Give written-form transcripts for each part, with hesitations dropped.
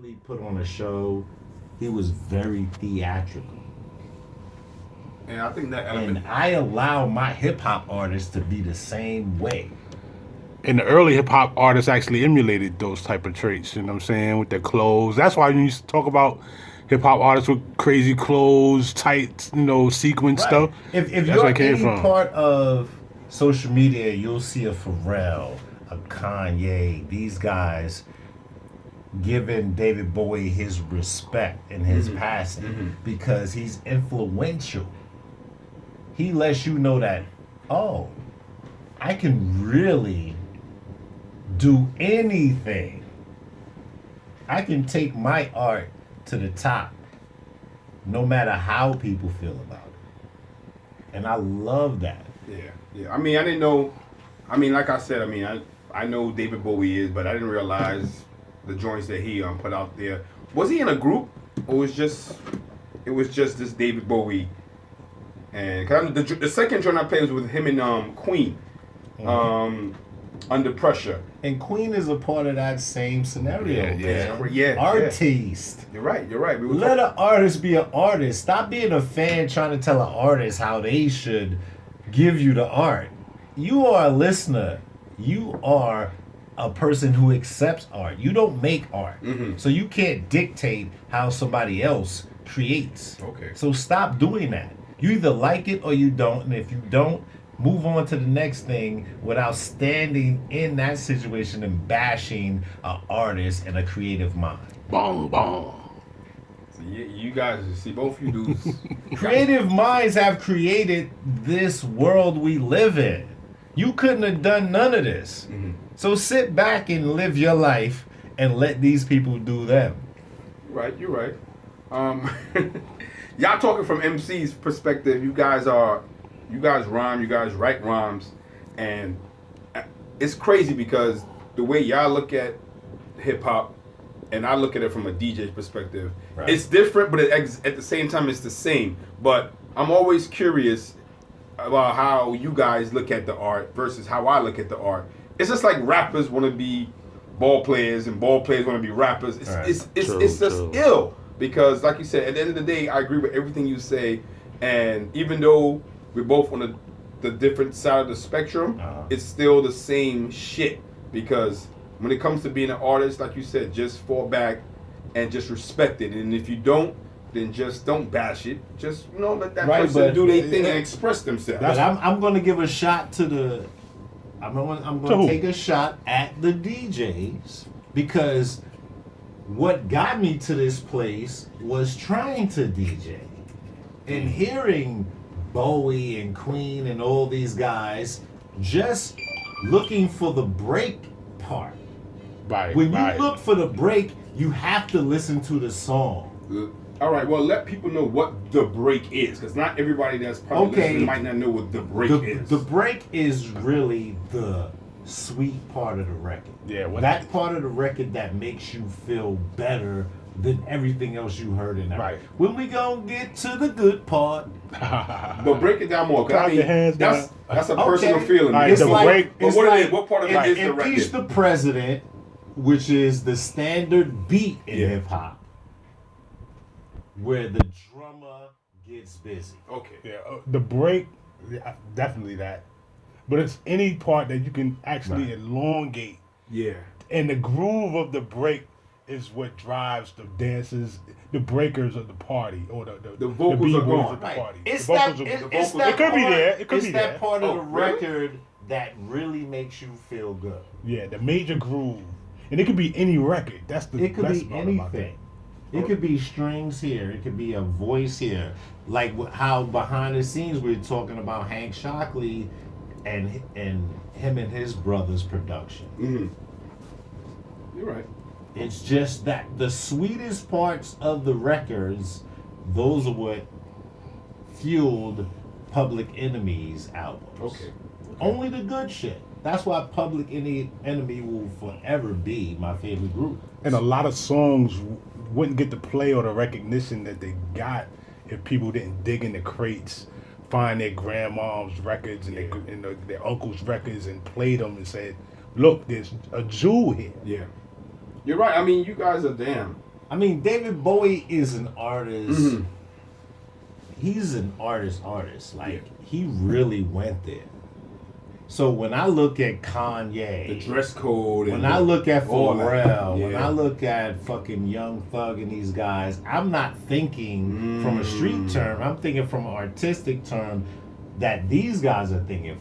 really put on a show. He was very theatrical. And I think that And element. I allow my hip hop artists to be the same way. And the early hip hop artists actually emulated those type of traits. You know what I'm saying? With their clothes. That's why you used to talk about hip hop artists with crazy clothes, tight, sequin Right. stuff. If That's where you're it came any from. part of social media, you'll see a Pharrell, a Kanye, these guys giving David Bowie his respect and his passing because he's influential. He lets you know that, oh, I can really do anything. I can take my art to the top no matter how people feel about it. And I love that. Yeah. I mean, I didn't know. I mean, like I said, I know David Bowie is, but I didn't realize the joints that he put out there. Was he in a group, or was it was just this David Bowie? And cause the second joint I played was with him and Queen, Under Pressure. And Queen is a part of that same scenario, man. Yeah. Artiste. You're right. We were Let an artist be an artist. Stop being a fan trying to tell an artist how they should give you the art. You are a listener. You are a person who accepts art. You don't make art. So you can't dictate how somebody else creates. Okay. So stop doing that. You either like it or you don't. And if you don't, move on to the next thing without standing in that situation and bashing an artist and a creative mind. Bong, bong. So you guys, see, both of you dudes. Creative minds have created this world we live in. You couldn't have done none of this. So sit back and live your life and let these people do them. You're right. Y'all talking from MC's perspective. You guys rhyme, you guys write rhymes, and it's crazy because the way y'all look at hip hop, and I look at it from a DJ's perspective, Right. it's different, but at the same time, it's the same. But I'm always curious about how you guys look at the art versus how I look at the art. It's just like rappers want to be ball players and ball players want to be rappers. It's Right. it's just ill because, like you said, at the end of the day, I agree with everything you say, and even though we're both on the different side of the spectrum, it's still the same shit. Because when it comes to being an artist, like you said, just fall back and just respect it. And if you don't, then just don't bash it. Just let that Right, person but- do their thing and express themselves. But I'm going to give a shot to the. I'm going to take a shot at the DJs because what got me to this place was trying to DJ and hearing Bowie and Queen and all these guys just looking for the break part. Right. When you right. look for the break, you have to listen to the song. All right, well, let people know what the break is, because not everybody that's probably listening might not know what the break is. The break is really the sweet part of the record. Yeah, that part of the record that makes you feel better than everything else you heard in that. Right. When we gonna get to the good part? But break it down more, because Clap your hands that's down. that's a personal feeling. Right, It's the like, break- But it's what like what part of it is the Impeach record? the President, which is the standard beat in Yeah. hip hop, where the drummer gets busy. Okay. Yeah, the break, definitely that. But it's any part that you can actually elongate. Yeah. And the groove of the break is what drives the dancers, the breakers of the party, or the vocals B-boys are gone. of the Right. party. It's The that. vocals are- It's that It could be part- there. It could it's be that there. part of Oh, the really? record that really makes you feel good. Yeah, the major groove. And it could be any record. That's the It could best be part about that. anything. It could be strings here. It could be a voice here. Like how behind the scenes we're talking about Hank Shockley and him and his brother's production. You're right. It's just that the sweetest parts of the records, those are what fueled Public Enemy's albums. Okay. Only the good shit. That's why Public Enemy will forever be my favorite group. And a lot of songs wouldn't get the play or the recognition that they got if people didn't dig in the crates, find their grandma's records and, their uncle's records and play them and said, look, there's a jewel here. Yeah. You're right. I mean, you guys are damn. I mean, David Bowie is an artist. Mm-hmm. He's an artist. Like, he really went there. So when I look at Kanye, The dress code. when I look at all that. Pharrell, when Yeah. I look at fucking Young Thug and these guys, I'm not thinking from a street term. I'm thinking from an artistic term that these guys are thinking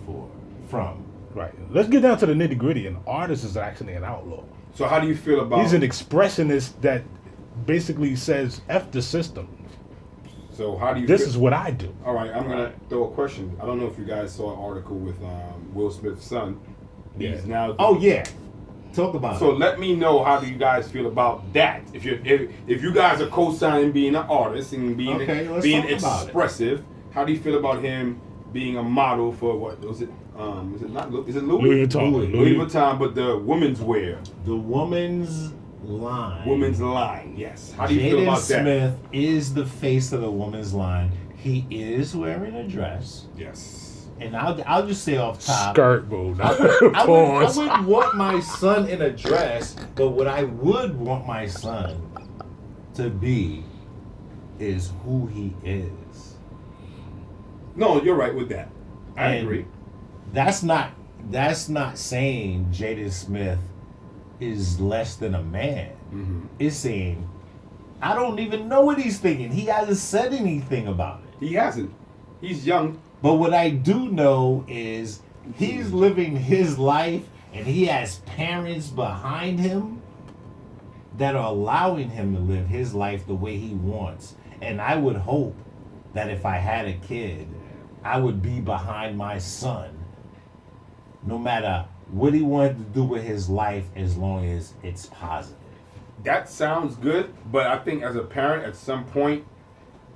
from. Right. Let's get down to the nitty gritty. An artist is actually an outlaw. So how do you feel about? He's an expressionist that basically says F the system. So how do you? This feel? is what I do. All right, I'm gonna throw a question. I don't know if you guys saw an article with Will Smith's son. He's Yeah. now. Oh yeah, talk about So it. let me know, how do you guys feel about that? If you guys are co-signing being an artist and being Okay, let's being talk about it. expressive, how do you feel about him being a model for what was it? Is it not? Is it Louis? Louis Vuitton. Louis Vuitton, but the women's wear, The woman's line. women's line. Yes. How do you feel Jaden about that? Smith is the face of the woman's line. He is wearing a dress, Yes. and I'll just say off top. Skirt mode. I Pause. wouldn't want my son in a dress, but what I would want my son to be is who he is. No, you're right with that. I And agree. That's not saying Jaden Smith is less than a man. Mm-hmm. It's saying I don't even know what he's thinking. He hasn't said anything about it. He hasn't. He's young. But what I do know is he's living his life and he has parents behind him that are allowing him to live his life the way he wants. And I would hope that if I had a kid, I would be behind my son no matter what he wanted to do with his life as long as it's positive. That sounds good, but I think as a parent, at some point,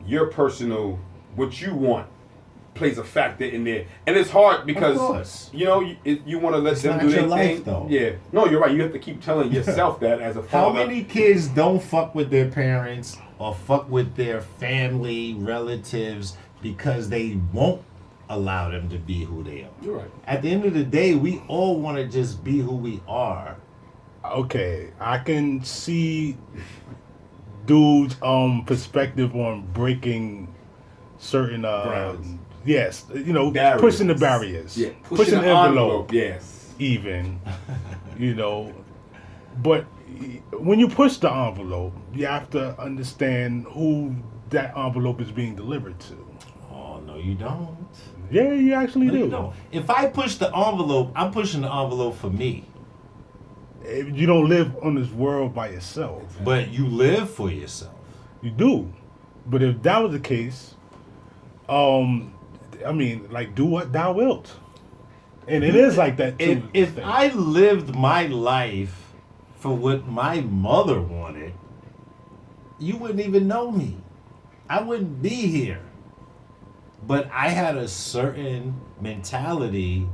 your personal, what you want, plays a factor in there, and it's hard because Of course. you know you want to let them not do their your life, thing. though. Yeah, no, you're right. You have to keep telling yourself that as a How father. many kids don't fuck with their parents or fuck with their family, relatives because they won't allow them to be who they are? You're right. At the end of the day, we all want to just be who we are. Okay, I can see dude's perspective on breaking certain Grounds. yes, you know, Barriers. pushing the barriers. Yeah, pushing the envelope. Yes. Even, you know, but when you push the envelope, you have to understand who that envelope is being delivered to. Oh, no, you don't. Yeah, you actually No, do. you don't. If I push the envelope, I'm pushing the envelope for me. You don't live on this world by yourself. But you live for yourself. You do. But if that was the case, I mean, like, do what thou wilt. And it is like that too. If I lived my life for what my mother wanted, you wouldn't even know me. I wouldn't be here. But I had a certain mentality,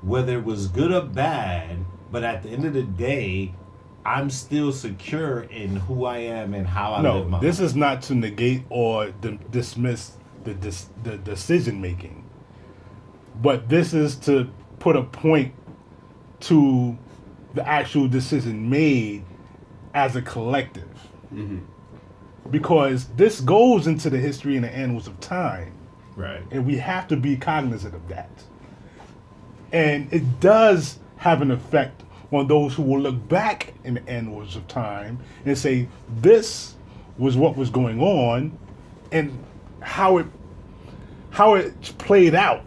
whether it was good or bad, but at the end of the day, I'm still secure in who I am and how I live my this life. is not to negate or dismiss the decision making, but this is to put a point to the actual decision made as a collective. Mm-hmm. Because this goes into the history and the annals of time, Right. and we have to be cognizant of that. And it does have an effect on those who will look back in the annals of time and say, this was what was going on, and how it played out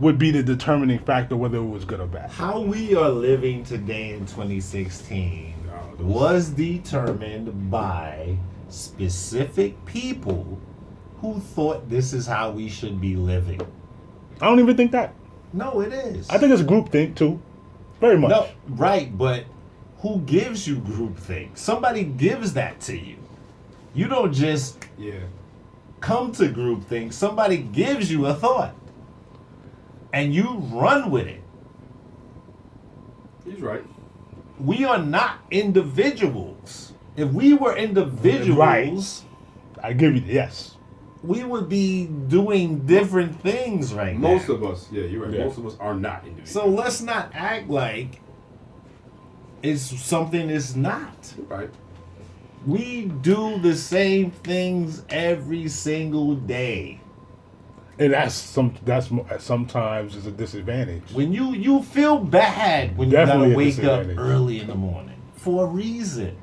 would be the determining factor whether it was good or bad. How we are living today in 2016 was determined by specific people who thought this is how we should be living. I don't even think that. No, it is. I think it's a group thing too. Very much. No, right, but who gives you groupthink? Somebody gives that to you. You don't just Yeah. come to groupthink. Somebody gives you a thought. And you run with it. He's right. We are not individuals. If we were individuals, Right. I give you yes. we would be doing different things right now. Most of us, yeah, you're right. Yeah. Most of us are not individuals. So let's not act like is something it's not. Right. We do the same things every single day. And sometimes is a disadvantage. When you feel bad when Definitely you a gotta wake up disadvantage. early in the morning for a reason.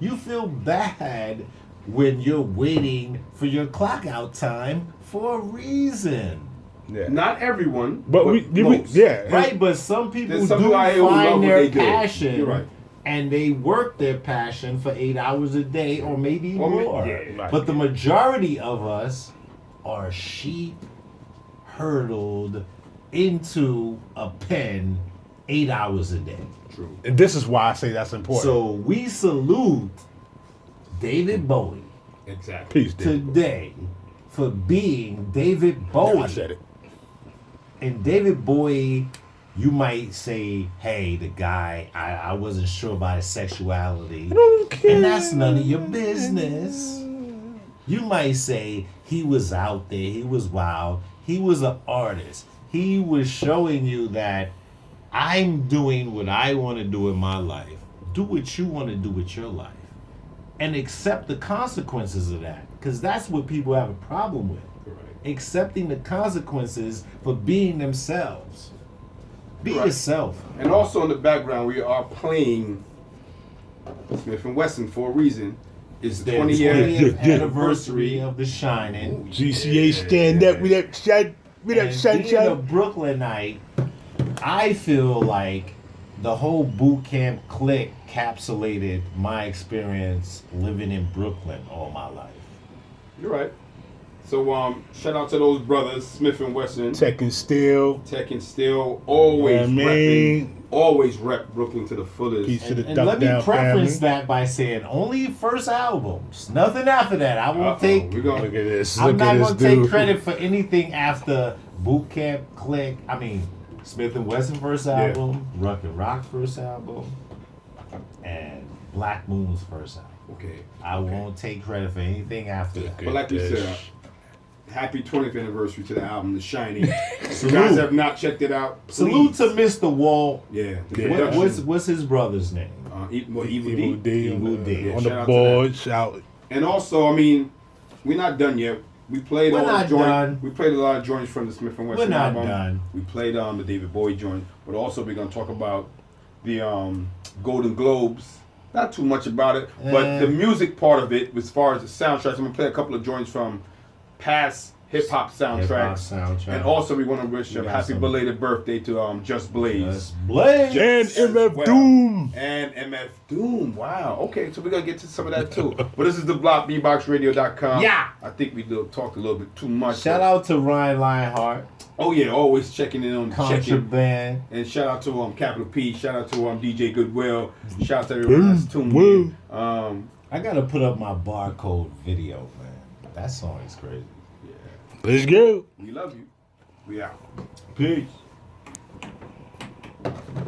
You feel bad when you're waiting for your clock out time for a reason. Yeah. Not everyone, But most. yeah. Right, but some people There's some do people out here who love find what their they do. passion, You're right. and they work their passion for 8 hours a day or maybe Or more. right. But the majority of us are sheep hurdled into a pen 8 hours a day. True. And this is why I say that's important. So we salute David Bowie Exactly. Peace, David. today for being David Bowie. I said it. And David Bowie, you might say, hey, the guy, I wasn't sure about his sexuality. And that's none of your business. You might say he was out there, he was wild, he was an artist. He was showing you that I'm doing what I want to do in my life. Do what you want to do with your life. And accept the consequences of that. Because that's what people have a problem with. Right. Accepting the consequences for being themselves. Be Right. yourself. And also in the background, we are playing Smith & Wesson for a reason. It's the The 20th 20th anniversary of The Shining. GCA stand up with that shut with that And being a sunshine. Brooklynite, I feel like the whole boot camp clique encapsulated my experience living in Brooklyn all my life. You're right. So shout out to those brothers, Smith & Wesson, Tech and Steel. Tech and Steel, always Yeah, man. always rep Brooklyn to the fullest. Peace to the And Duck let me Down preference family. that by saying only first albums. Nothing after that. I won't Uh-oh, take. we're gonna Look at this. I'm Look not at gonna this take dude. credit for anything after Boot Camp Click. I mean, Smith and Wesson first album, Ruck and Rock first album, and Black Moon's first album. Okay. I won't take credit for anything after that. But like we said, happy 20th anniversary to the album, The Shining. If you Salute. guys have not checked it out, Salute please. to Mr. Walt. Yeah. The Yeah. production, What's his brother's name? Evil Evil D. D on Evil the, D. on Shout out the to board. Shout. And also, I mean, we're not done yet. We played We're all the not joint. done. We played a lot of joints from the Smith & Wesson We're not album. done. We played the David Bowie joint, but also we're gonna talk about the Golden Globes. Not too much about it, but the music part of it, as far as the soundtracks, I'm gonna play a couple of joints from past hip-hop soundtracks. Hip-hop soundtrack. And also we want to wish a We got happy some. belated birthday to Just Blaze. Just Blaze. And MF Well, Doom. And MF Doom. Wow. Okay, so we're going to get to some of that too. But this is the block, bboxradio.com. Yeah. I think we talked a little bit too much. Shout out to Ryan Lionheart. Oh, yeah, always checking in on the check-in. Contraband. And shout out to Capital P. Shout out to DJ Goodwill. Shout out to everyone that's tuned in. I gotta put up my barcode video, man. That song is crazy. Let's go. We love you. We out. Peace.